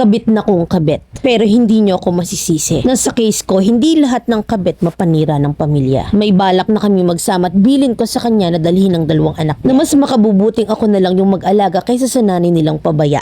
kabit na kong kabit. Pero hindi nyo ako masisisi. Nang sa case ko, hindi lahat ng kabit mapanira ng pamilya. May balak na kami magsama at bilin ko sa kanya na dalhin ng dalawang anak na mas makabubuting ako na lang yung mag-alaga kaysa sa nanay nilang pabaya.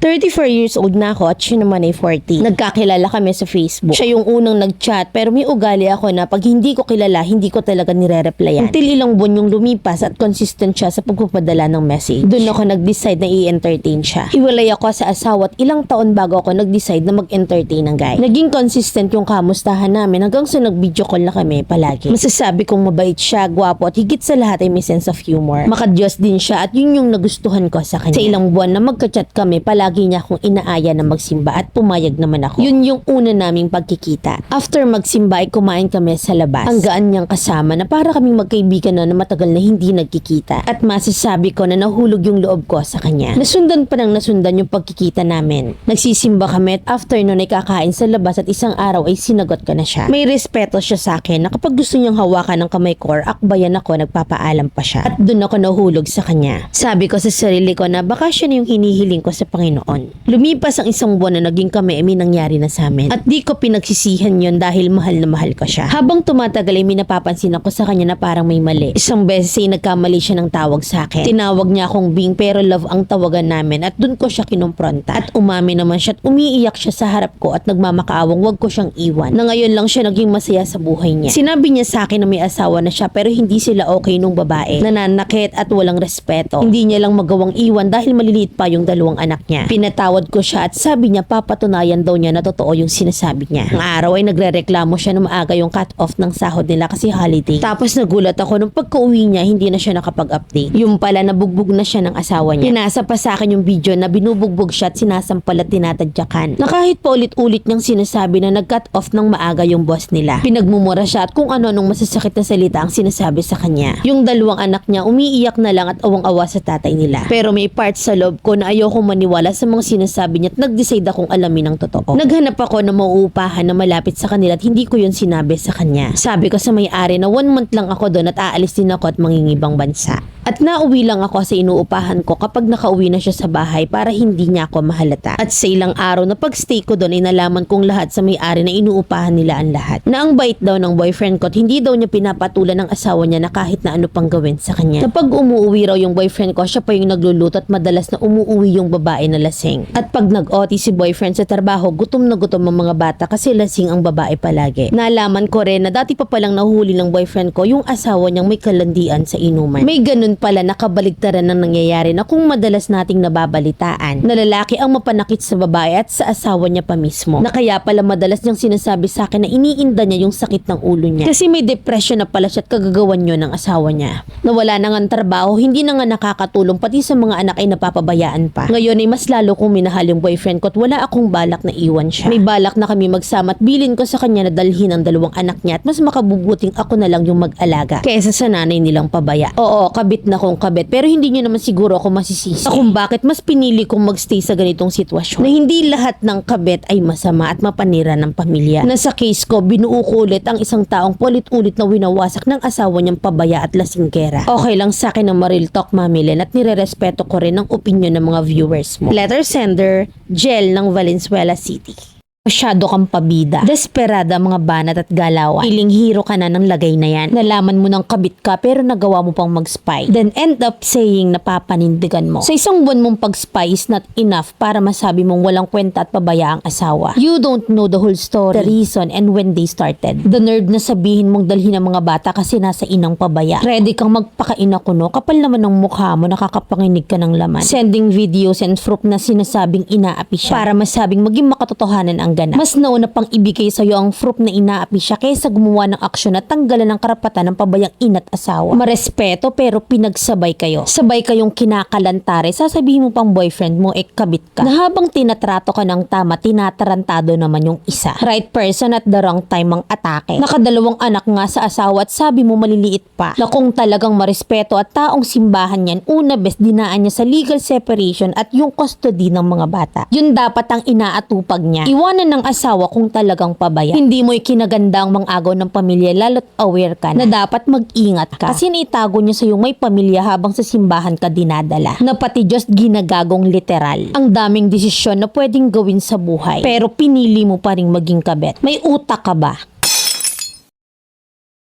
34 years old na ako at siya naman ay 40. Nagkakilala kami sa Facebook. Siya yung unang nag-chat pero may ugali ako na pag hindi ko kilala, hindi ko talaga nire-replyan. Until ilang buwan yung lumipas at consistent siya sa pagpapadala ng message. Doon ako nag-decide na i-entertain siya. Hiwalay ako sa asawa at ilang taon bago ako nag-decide na mag-entertain ng guy. Naging consistent yung kamustahan namin hanggang sa nag-video call na kami palagi. Masasabi kong mabait siya, gwapo at higit sa lahat ay may sense of humor. Makadiyos din siya at yun yung nagustuhan ko sa kanya. Sa ilang buwan na magka-chat kami, palagi niya akong inaaya na magsimba at pumayag naman ako. Yun yung una naming pagkikita. After magsimba ay kumain kami sa labas. Ang gaan niyang kasama na para kaming magkaibigan na matagal na hindi nagkikita. At masasabi ko na nahulog yung loob ko sa kanya. Nasundan pa ng nasundan yung pagkikita namin. Nagsisimba kami at after nun ay kakain sa labas at isang araw ay sinagot ko na siya. May respeto siya sa akin na kapag gusto niyang hawakan ng kamay ko or akbayan ako, nagpapaalam pa siya. At dun ako nahulog sa kanya. Sabi ko sa sarili ko na baka siya na yung hinihiling ko sa Panginoon. Lumipas ang isang buwan na naging kami ay may nangyari na sa amin. At di ko pinagsisihan yon dahil mahal na mahal ko siya. Habang tumatagal ay minapapansin ako sa kanya na parang may mali. Isang beses ay nagkamali siya ng tawag sa akin. Tinawag niya akong Bing pero love ang tawagan namin at dun ko siya kinumpronta. At umamin naman siya at umiiyak siya sa harap ko at nagmamakaawang wag ko siyang iwan. Na ngayon lang siya naging masaya sa buhay niya. Sinabi niya sa akin na may asawa na siya pero hindi sila okay nung babae. Nananakit at walang respeto. Hindi niya lang magawang iwan dahil maliliit pa yung dalawang anak niya. Pinatawad ko siya at sabi niya papatunayan daw niya na totoo yung sinasabi niya. Ang araw ay nagrereklamo siya na maaga yung cut-off ng sahod nila kasi holiday. Tapos nagulat ako nung pagka-uwi niya hindi na siya nakapag-update. Yung pala nabugbog na siya ng asawa niya. Pinasa pa sa akin yung video na binubugbog siya at sinasampal at tinatadyakan. Na kahit pa ulit-ulit niyang sinasabi na nag-cut off ng maaga yung boss nila. Pinagmumura siya at kung ano-anong masasakit na salita ang sinasabi sa kanya. Yung dalawang anak niya umiiyak na lang at awang-awa sa tatay nila. Pero may part sa loob ko na ayokong maniwala sa mga sinasabi niya at nag-decide akong alamin ang totoo. Naghanap ako na mauupahan na malapit sa kanila at hindi ko yun sinabi sa kanya. Sabi ko sa may-ari na 1 month lang ako doon at aalis din ako at mangingibang bansa. At nauwi lang ako sa inuupahan ko kapag nakauwi na siya sa bahay para hindi niya ako mahalata. At sa ilang araw na pagstay ko doon ay nalaman kong lahat sa may-ari na inuupahan nila ang lahat. Na ang bait daw ng boyfriend ko at hindi daw niya pinapatulan ng asawa niya na kahit na ano pang gawin sa kanya. Kapag umuuwi raw yung boyfriend ko, siya pa yung nagluluto at madalas na umuuwi yung babae na lasing. At pag nag-OT si boyfriend sa trabaho, gutom na gutom ang mga bata kasi lasing ang babae palagi. Nalaman ko rin na dati pa palang nahuli ng boyfriend ko yung asawa niyang may kalandian sa inuman. May ganun pala nakabaligtaran ng nangyayari na kung madalas nating nababalitaan na lalaki ang mapanakit sa babae at sa asawa niya pa mismo. Na kaya pala madalas niyang sinasabi sa akin na iniinda niya yung sakit ng ulo niya. Kasi may depression na pala siya at kagagawan niyo ng asawa niya. Nawala na nga trabaho, hindi na nga nakakatulong pati sa mga anak ay napapabayaan pa. Ngayon ay mas lalo kong minahal yung boyfriend ko at wala akong balak na iwan siya. May balak na kami magsama at bilin ko sa kanya na dalhin ang dalawang anak niya at mas makabubuting ako na lang yung mag-alaga kaysa sa nanay nilang pabaya. Oo, kabit na kong kabit pero hindi niyo naman siguro ako masisisi kung bakit mas pinili kong magstay sa ganitong sitwasyon na hindi lahat ng kabit ay masama at mapanira ng pamilya. Na sa case ko, binuo ko ulit ang isang taong paulit-ulit na winawasak ng asawa niyang pabaya at lasinggera. Okay lang sa akin ang maril talk, Mami Len, at nirerespeto ko rin ang opinion ng mga viewers mo. Letter sender, Jel ng Valenzuela City. Masyado kang pabida. Desperada mga banat at galawan. Piling hero ka na ng lagay na yan. Nalaman mo ng kabit ka pero nagawa mo pang mag-spy. Then end up saying napapanindigan mo. Sa isang buwan mong pag-spy is not enough para masabi mong walang kwenta at pabaya ang asawa. You don't know the whole story, the reason, and when they started. The nerve na sabihin mong dalhin ang mga bata kasi nasa inang pabaya. Ready kang magpakaina kuno, kapal naman ng mukha mo, nakakapanginig ka ng laman. Sending videos and proof na sinasabing inaapi siya para masabing maging makatotohanan ang ganap. Mas nauna pang ibigay sa'yo ang proof na inaapi siya kaysa gumawa ng aksyon at tanggalan ng karapatan ng pabayang ina't asawa. Marespeto pero pinagsabay kayo. Sabay kayong kinakalantare, sasabihin mo pang boyfriend mo kabit ka. Na habang tinatrato ka ng tama, tinatarantado naman yung isa. Right person at the wrong time ang atake. Nakadalawang anak nga sa asawa at sabi mo maliliit pa. Na kung talagang marespeto at taong simbahan yan, una best dinaan niya sa legal separation at yung custody ng mga bata. Yun dapat ang inaatupag niya. Iwanan iwanan ng asawa kung talagang pabaya. Hindi mo ikinaganda ang mang-agaw ng pamilya lalo't aware ka na dapat mag-ingat ka. Kasi naitago niya sa'yo may pamilya habang sa simbahan ka dinadala. Na pati Diyos ginagagong literal. Ang daming desisyon na pwedeng gawin sa buhay. Pero pinili mo pa ring maging kabet. May utak ka ba?